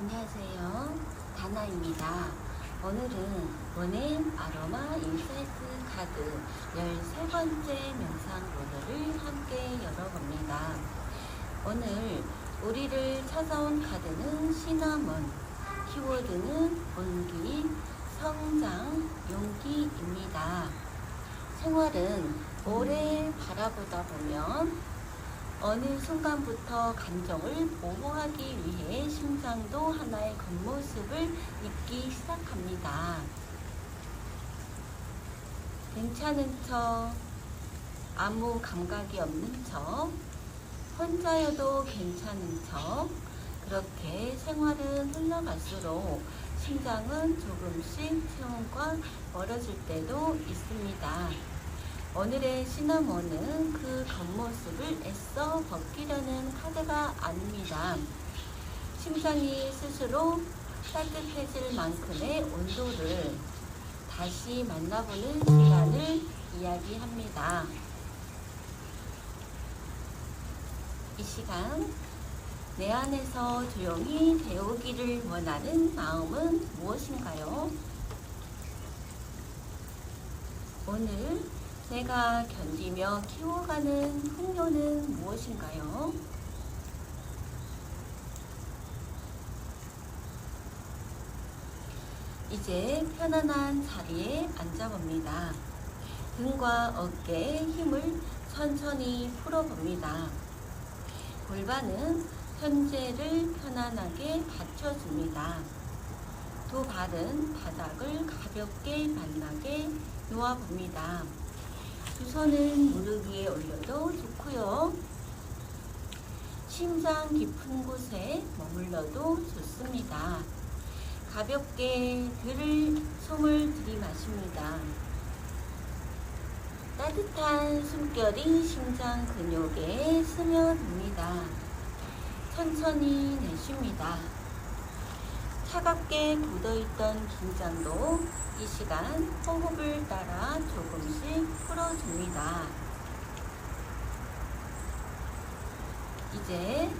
안녕하세요. 다나입니다. 오늘은 원앤 아로마 인사이트 카드 13번째 명상 모드를 함께 열어봅니다. 오늘 우리를 찾아온 카드는 시나몬, 키워드는 온기, 성장, 용기입니다. 생활은 오래 바라보다 보면 어느 순간부터 감정을 보호하기 위해 심장도 하나의 겉모습을 잊기 시작합니다. 괜찮은 척, 아무 감각이 없는 척, 혼자여도 괜찮은 척, 그렇게 생활은 흘러갈수록 심장은 조금씩 체온과 멀어질 때도 있습니다. 오늘의 시나몬은 그 겉모습을 애써 벗기려는 카드가 아닙니다. 심장이 스스로 따뜻해질 만큼의 온도를 다시 만나보는 시간을 이야기합니다. 이 시간 내 안에서 조용히 데우기를 원하는 마음은 무엇인가요? 오늘 내가 견디며 키워가는 풍요는 무엇인가요? 이제 편안한 자리에 앉아봅니다. 등과 어깨에 힘을 천천히 풀어봅니다. 골반은 현재를 편안하게 받쳐줍니다. 두 발은 바닥을 가볍게 만나게 놓아봅니다. 두 손은 무릎 위에 올려도 좋고요. 심장 깊은 곳에 머물러도 좋습니다. 가볍게 숨을 들이마십니다. 따뜻한 숨결이 심장 근육에 스며듭니다. 천천히 내쉽니다. 차갑게 굳어있던 긴장도 이 시간 호흡을 따라 조금씩 풀어줍니다. 이제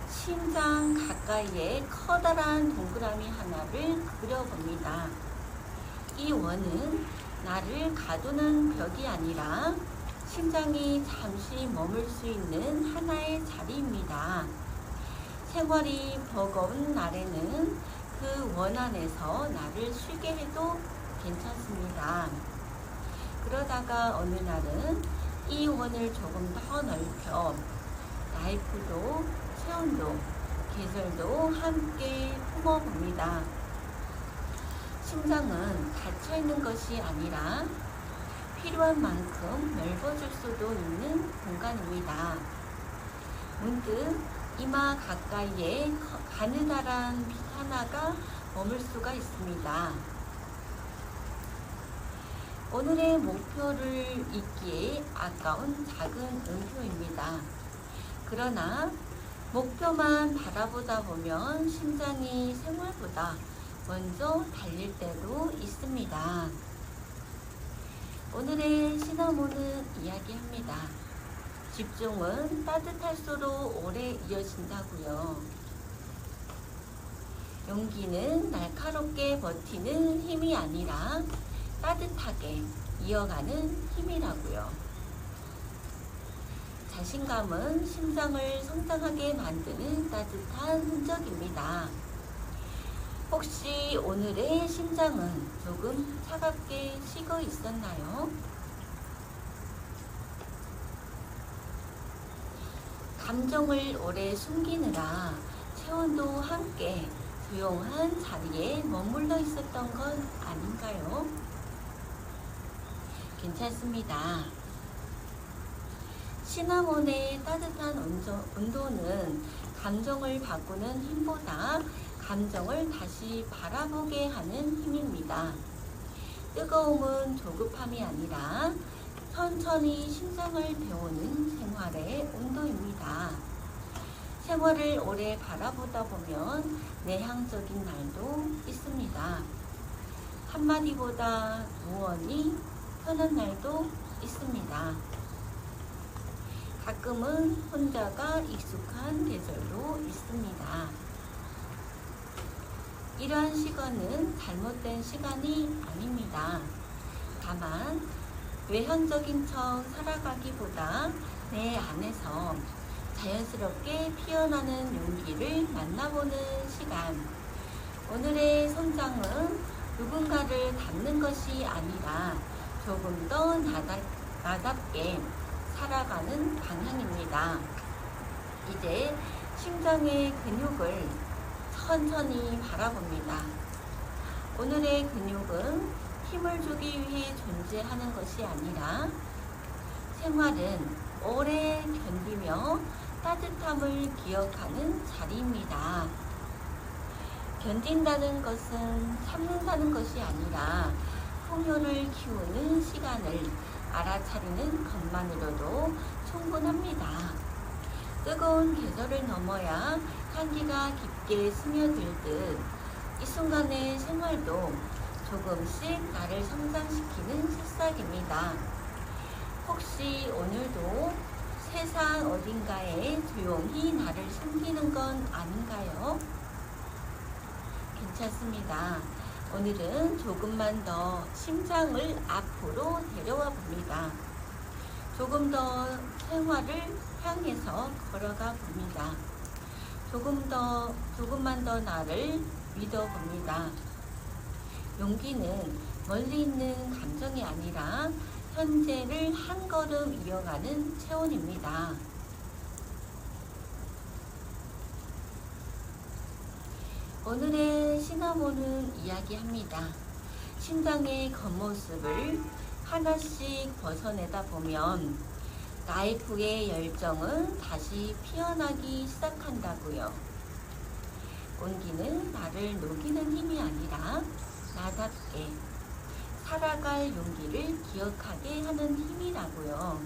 심장 가까이에 커다란 동그라미 하나를 그려봅니다. 이 원은 나를 가두는 벽이 아니라 심장이 잠시 머물 수 있는 하나의 자리입니다. 생활이 버거운 날에는 그 원 안에서 나를 쉬게 해도 괜찮습니다. 그러다가 어느 날은 이 원을 조금 더 넓혀 라이프도, 체온도, 계절도 함께 품어봅니다. 심장은 닫혀있는 것이 아니라 필요한 만큼 넓어질 수도 있는 공간입니다. 문득 이마 가까이에 가느다란 빛 하나가 머물 수가 있습니다. 오늘의 목표를 잊기에 아까운 작은 음표입니다. 그러나 목표만 바라보다 보면 심장이 생활보다 먼저 달릴 때도 있습니다. 오늘의 시나몬은 이야기합니다. 집중은 따뜻할수록 오래 이어진다고요. 용기는 날카롭게 버티는 힘이 아니라 따뜻하게 이어가는 힘이라고요. 자신감은 심장을 성장하게 만드는 따뜻한 흔적입니다. 혹시 오늘의 심장은 조금 차갑게 식어 있었나요? 감정을 오래 숨기느라 체온도 함께 조용한 자리에 머물러 있었던 건 아닌가요? 괜찮습니다. 시나몬의 따뜻한 온도는 감정을 바꾸는 힘보다 감정을 다시 바라보게 하는 힘입니다. 뜨거움은 조급함이 아니라 천천히 심장을 데우는 생활의 온도입니다. 생활을 오래 바라보다 보면 내향적인 날도 있습니다. 한마디보다 무언이 편한 날도 있습니다. 가끔은 혼자가 익숙한 계절도 있습니다. 이러한 시간은 잘못된 시간이 아닙니다. 다만 외향적인 척 살아가기보다 내 안에서 자연스럽게 피어나는 용기를 만나보는 시간. 오늘의 성장은 누군가를 닮는 것이 아니라 조금 더 나답게 살아가는 방향입니다. 이제 심장의 근육을 천천히 바라봅니다. 오늘의 근육은 힘을 주기 위해 존재하는 것이 아니라 생활은 오래 견디며 따뜻함을 기억하는 자리입니다. 견딘다는 것은 참는다는 것이 아니라 풍요를 키우는 시간을 알아차리는 것만으로도 충분합니다. 뜨거운 계절을 넘어야 한기가 깊게 스며들듯 이 순간의 생활도 조금씩 나를 성장시키는 새싹입니다. 혹시 오늘도 세상 어딘가에 조용히 나를 숨기는 건 아닌가요? 괜찮습니다. 오늘은 조금만 더 심장을 앞으로 데려와 봅니다. 조금 더 생활을 향해서 걸어가 봅니다. 조금만 더 나를 믿어 봅니다. 용기는 멀리 있는 감정이 아니라 현재를 한 걸음 이어가는 체온입니다. 오늘의 시나몬은 이야기합니다. 심장의 겉모습을 하나씩 벗어내다 보면 라이프의 열정은 다시 피어나기 시작한다고요. 온기는 나를 녹이는 힘이 아니라 나답게 살아갈 용기를 기억하게 하는 힘이라고요.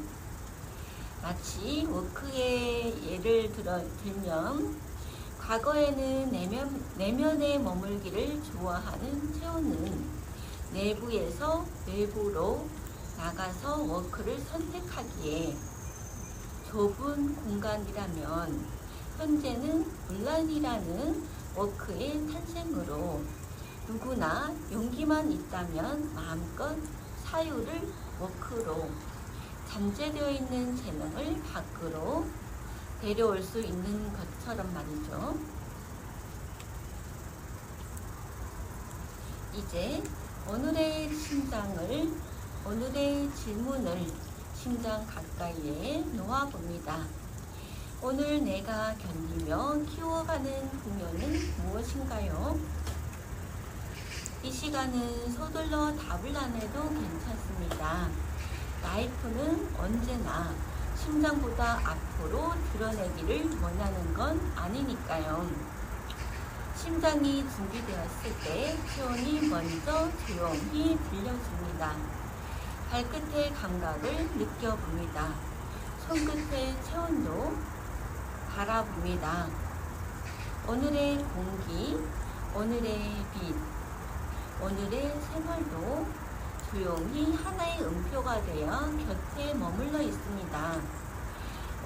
마치 워크의 예를 들면 과거에는 내면에 머물기를 좋아하는 체온은 내부에서 외부로 나가서 워크를 선택하기에 좁은 공간이라면 현재는 문란이라는 워크의 탄생으로 누구나 용기만 있다면 마음껏 사유를 워크로 잠재되어 있는 재능을 밖으로 데려올 수 있는 것처럼 말이죠. 이제 오늘의 질문을 심장 가까이에 놓아봅니다. 오늘 내가 견디며 키워가는 풍요는 무엇인가요? 이 시간은 서둘러 답을 안 해도 괜찮습니다. 라이프는 언제나 심장보다 앞으로 드러내기를 원하는 건 아니니까요. 심장이 준비되었을 때 체온이 먼저 조용히 들려줍니다. 발끝의 감각을 느껴봅니다. 손끝의 체온도 바라봅니다. 오늘의 공기, 오늘의 빛, 오늘의 생활도 조용히 하나의 음표가 되어 곁에 머물러 있습니다.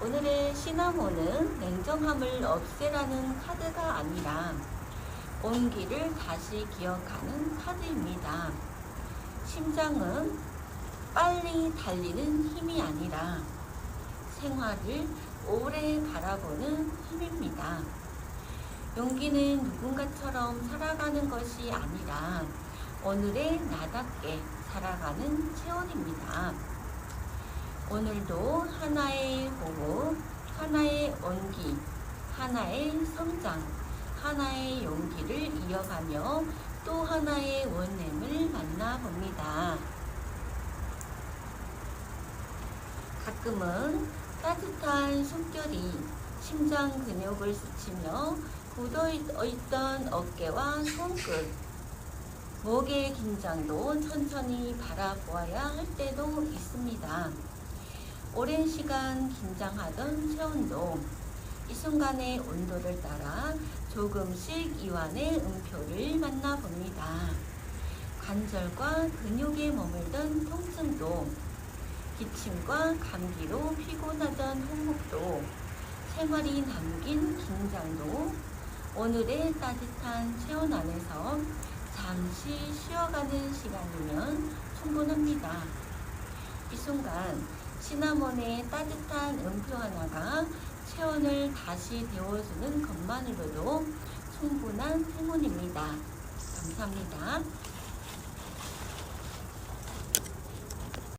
오늘의 시나몬은 냉정함을 없애라는 카드가 아니라 온기를 다시 기억하는 카드입니다. 심장은 빨리 달리는 힘이 아니라 생활을 오래 바라보는 힘입니다. 용기는 누군가처럼 살아가는 것이 아니라 오늘의 나답게 살아가는 체온입니다. 오늘도 하나의 호흡, 하나의 온기, 하나의 성장, 하나의 용기를 이어가며 또 하나의 원nem을 만나봅니다. 가끔은 따뜻한 숨결이 심장 근육을 스치며 굳어있던 어깨와 손끝, 목의 긴장도 천천히 바라보아야 할 때도 있습니다. 오랜 시간 긴장하던 체온도 이 순간의 온도를 따라 조금씩 이완의 음표를 만나봅니다. 관절과 근육에 머물던 통증도 기침과 감기로 피곤하던 호흡도 생활이 남긴 긴장도 오늘의 따뜻한 체온 안에서 잠시 쉬어가는 시간이면 충분합니다. 이 순간 시나몬의 따뜻한 음표 하나가 체온을 다시 데워주는 것만으로도 충분한 행운입니다. 감사합니다.